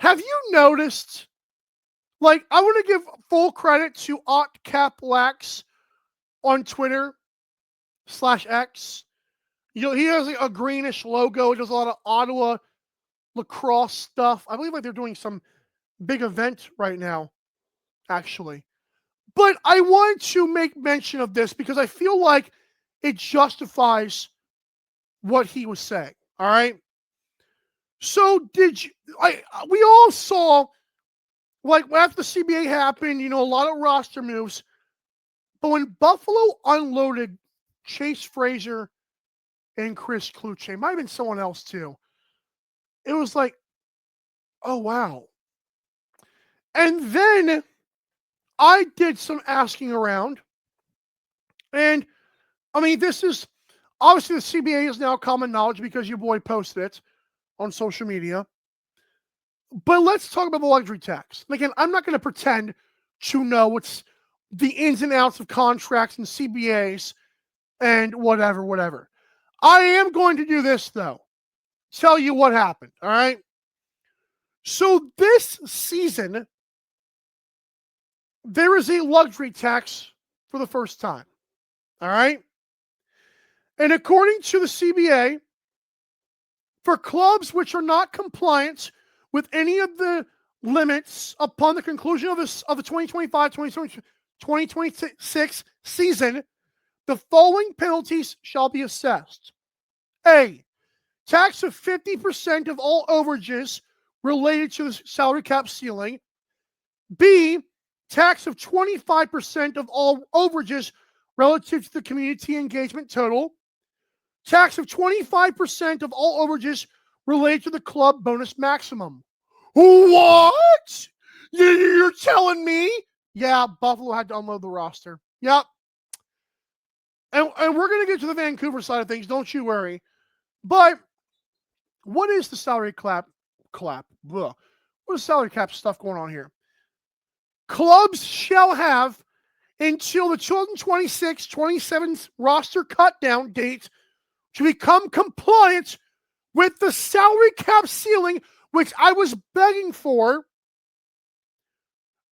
Have you noticed, like, I want to give full credit to OttCapLax on Twitter /X. You know, he has a greenish logo. He does a lot of Ottawa lacrosse stuff. I believe like they're doing some big event right now, actually. But I wanted to make mention of this because I feel like it justifies what he was saying. All right. So we all saw, like, after the CBA happened, you know, a lot of roster moves. But when Buffalo unloaded Chase Fraser and Chris Kluche, might have been someone else too, it was like, oh, wow. And then I did some asking around. And, I mean, this is, obviously the CBA is now common knowledge because your boy posted it on social media. But let's talk about the luxury tax. Again, I'm not going to pretend to know what's the ins and outs of contracts and CBAs and whatever. I am going to do this, though. Tell you what happened, all right? So this season, there is a luxury tax for the first time, all right? And according to the CBA, for clubs which are not compliant with any of the limits upon the conclusion of the 2025-2026 season, the following penalties shall be assessed. A, tax of 50% of all overages related to the salary cap ceiling. B, tax of 25% of all overages relative to the community engagement total. Tax of 25% of all overages related to the club bonus maximum. What? You're telling me? Yeah, Buffalo had to unload the roster. Yep. And we're going to get to the Vancouver side of things, don't you worry. But what is the salary cap? What is salary cap stuff going on here? Clubs shall have until the 2026-27 roster cutdown date to become compliant with the salary cap ceiling, which I was begging for,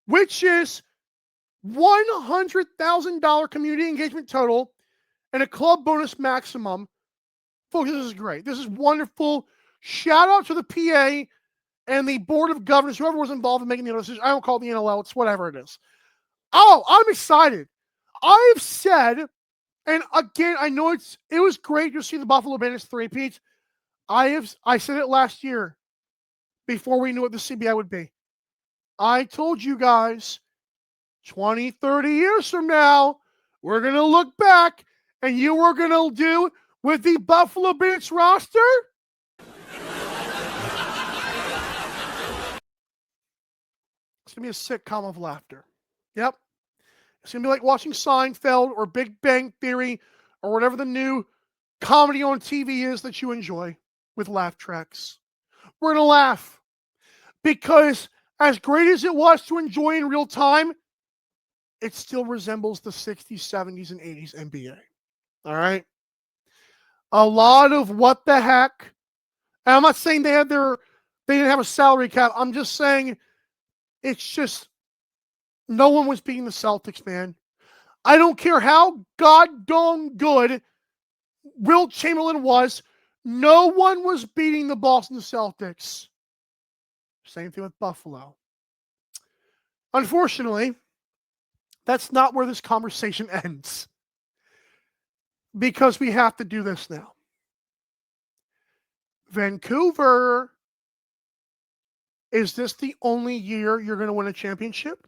which is $100,000 community engagement total and a club bonus maximum. Folks, this is great. This is wonderful. Shout out to the PA and the Board of Governors, whoever was involved in making the decision. I don't call it the NLL. It's whatever it is. Oh, I'm excited. I've said, and again, I know it was great to see the Buffalo Bandits three-peat. I said it last year before we knew what the CBI would be. I told you guys 20, 30 years from now, we're going to look back and you were going to do with the Buffalo Bandits roster. It's going to be a sitcom of laughter. Yep. It's going to be like watching Seinfeld or Big Bang Theory or whatever the new comedy on TV is that you enjoy with laugh tracks. We're going to laugh because as great as it was to enjoy in real time, it still resembles the 60s, 70s, and 80s NBA. All right? A lot of what the heck. And I'm not saying they didn't have a salary cap. I'm just saying it's just no one was beating the Celtics, man. I don't care how goddamn good Wilt Chamberlain was. No one was beating the Boston Celtics. Same thing with Buffalo. Unfortunately, that's not where this conversation ends. Because we have to do this now. Vancouver, is this the only year you're going to win a championship?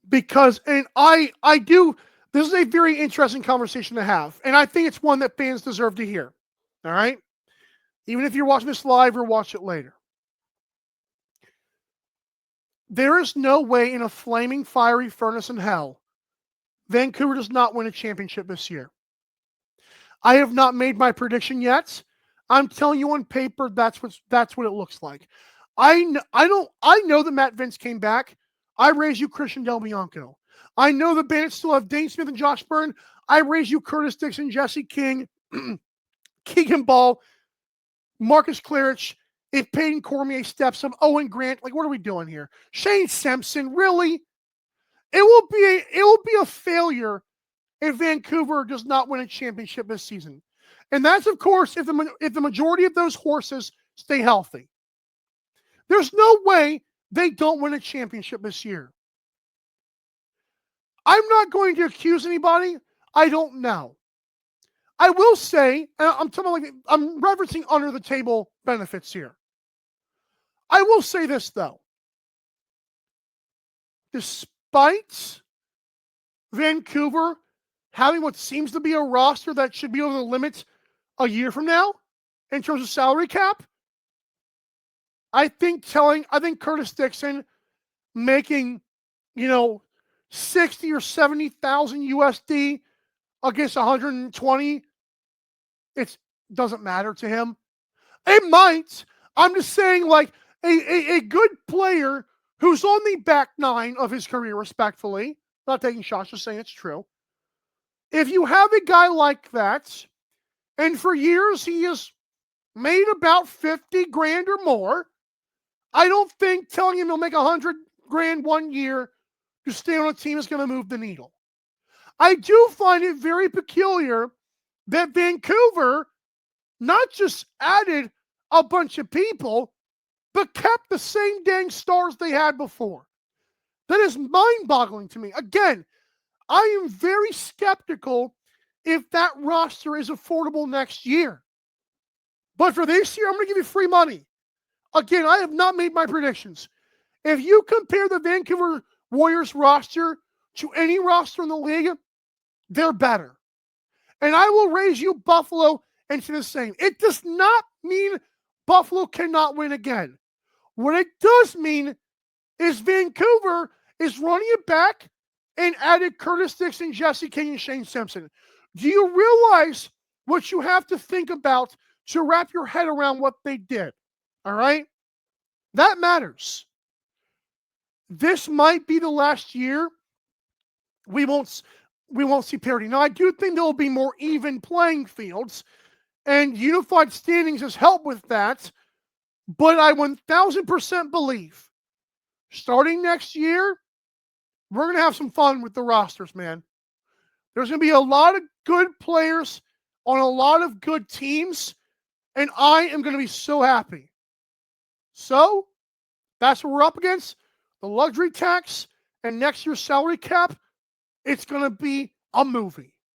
Because, and I do, this is a very interesting conversation to have. And I think it's one that fans deserve to hear. All right? Even if you're watching this live or watch it later. There is no way in a flaming fiery furnace in hell Vancouver does not win a championship this year. I have not made my prediction yet. I'm telling you on paper, that's what it looks like. I know that Matt Vince came back. I raise you Christian Del Bianco. I know the Bandits still have Dane Smith and Josh Byrne. I raise you Curtis Dixon, Jesse King, Keegan Ball, Marcus Clarich, if Peyton Cormier steps up, Owen Grant, like, what are we doing here? Shane Simpson, really? It will be a failure if Vancouver does not win a championship this season. And that's, of course, if the majority of those horses stay healthy. There's no way they don't win a championship this year. I'm not going to accuse anybody. I don't know. I will say, and I'm referencing under the table benefits here. I will say this, though. Despite Vancouver having what seems to be a roster that should be over the limits a year from now in terms of salary cap, I think Curtis Dixon making, 60 or 70,000 USD against 120, it doesn't matter to him. It might. I'm just saying, like, a good player who's on the back nine of his career, respectfully, not taking shots, just saying it's true. If you have a guy like that, and for years he has made about 50 grand or more, I don't think telling him he'll make 100 grand 1 year to stay on a team is going to move the needle. I do find it very peculiar that Vancouver not just added a bunch of people, but kept the same dang stars they had before. That is mind-boggling to me. Again, I am very skeptical if that roster is affordable next year. But for this year, I'm going to give you free money. Again, I have not made my predictions. If you compare the Vancouver Warriors roster to any roster in the league, they're better. And I will raise you Buffalo into the same. It does not mean Buffalo cannot win again. What it does mean is Vancouver is running it back and added Curtis Dixon, Jesse King, and Shane Simpson. Do you realize what you have to think about to wrap your head around what they did? All right? That matters. This might be the last year we won't see parity. Now, I do think there will be more even playing fields, and unified standings has helped with that. But I 1,000% believe starting next year, we're going to have some fun with the rosters, man. There's going to be a lot of good players on a lot of good teams, and I am going to be so happy. So, that's what we're up against. The luxury tax and next year's salary cap, it's going to be a movie.